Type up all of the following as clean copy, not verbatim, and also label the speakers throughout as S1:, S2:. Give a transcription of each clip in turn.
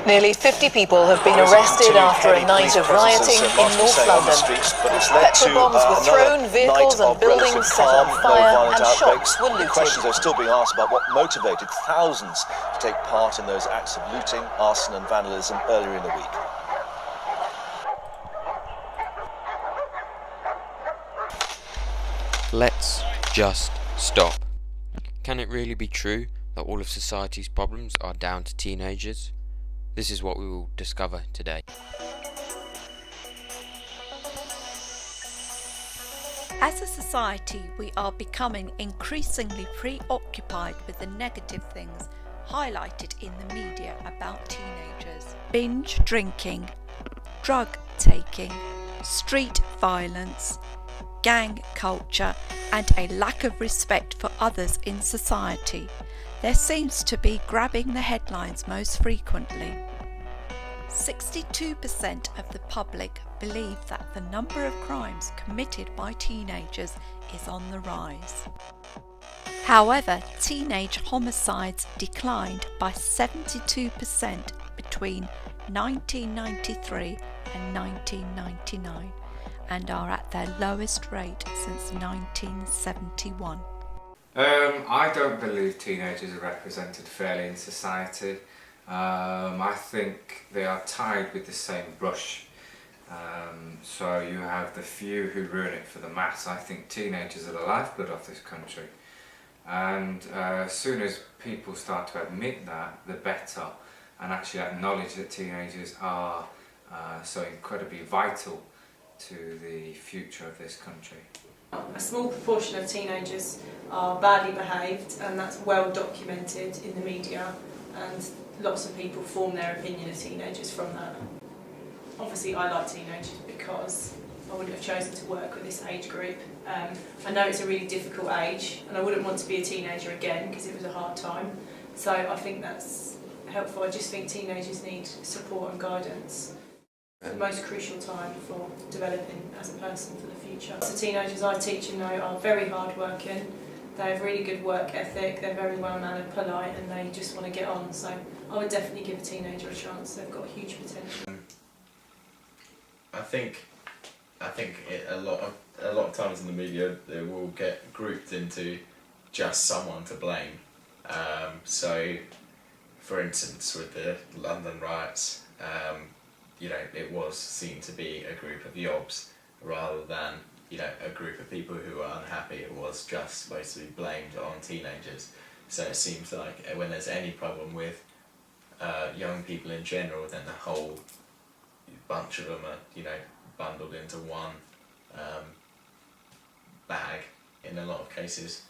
S1: Nearly 50 people have been arrested after a night of rioting in North London. Petrol bombs were thrown, vehicles and buildings set on fire, and shops were looted.
S2: Questions are still being asked about what motivated thousands to take part in those acts of looting, arson and vandalism earlier in the week.
S3: Let's just stop. Can it really be true that all of society's problems are down to teenagers? This is what we will discover today.
S4: As a society, we are becoming increasingly preoccupied with the negative things highlighted in the media about teenagers. Binge drinking, drug taking, street violence, gang culture, and a lack of respect for others in society. There seems to be grabbing the headlines most frequently. 62% of the public believe that the number of crimes committed by teenagers is on the rise. However, teenage homicides declined by 72% between 1993 and 1999 and are at their lowest rate since 1971.
S5: I don't believe teenagers are represented fairly in society. I think they are tied with the same brush. So you have the few who ruin it for the mass. I think teenagers are the lifeblood of this country. And as soon as people start to admit that, the better, and actually acknowledge that teenagers are so incredibly vital to the future of this country.
S6: A small proportion of teenagers are badly behaved, and that's well documented in the media, and lots of people form their opinion of teenagers from that. Obviously I like teenagers because I wouldn't have chosen to work with this age group. I know it's a really difficult age and I wouldn't want to be a teenager again because it was a hard time, so I think that's helpful. I just think teenagers need support and guidance. The most crucial time for developing as a person for the future. The teenagers I teach and know are very hard working, they have really good work ethic, they're very well mannered, polite, and they just want to get on, so I would definitely give a teenager a chance. They've got huge potential.
S7: I think a lot of times in the media they will get grouped into just someone to blame. So for instance with the London riots, it was seen to be a group of yobs rather than a group of people who were unhappy. It was just supposed to be blamed on teenagers. So it seems like when there's any problem with young people in general, then the whole bunch of them are bundled into one bag. In a lot of cases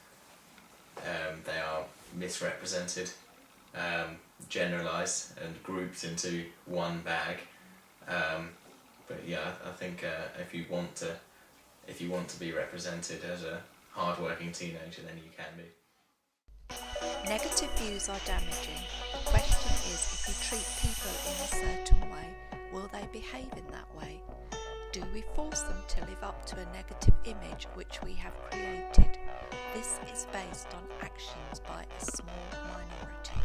S7: they are misrepresented, generalised and grouped into one bag. But yeah, I think if you want to be represented as a hard-working teenager, then you can be.
S4: Negative views are damaging. The question is, if you treat people in a certain way, will they behave in that way? Do we force them to live up to a negative image which we have created? This is based on actions by a small minority.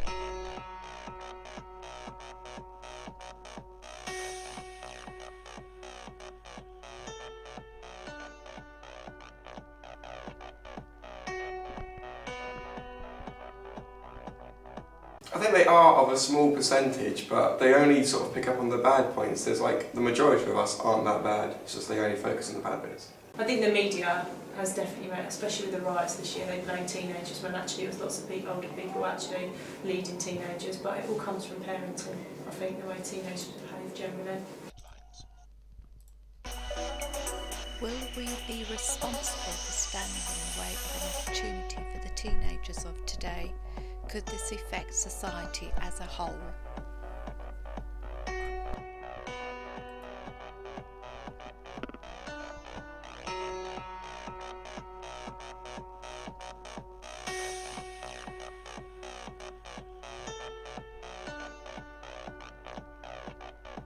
S8: I think they are of a small percentage, but they only sort of pick up on the bad points. There's the majority of us aren't that bad, it's just they only focus on the bad bits. I think the media has definitely, especially with the riots this year, they blame teenagers when actually it was lots of older people actually leading teenagers, but it all comes from parenting, I think, the way teenagers behave generally.
S4: Will we be responsible for standing in the way of an opportunity for the teenagers of today? Could this affect society as a whole?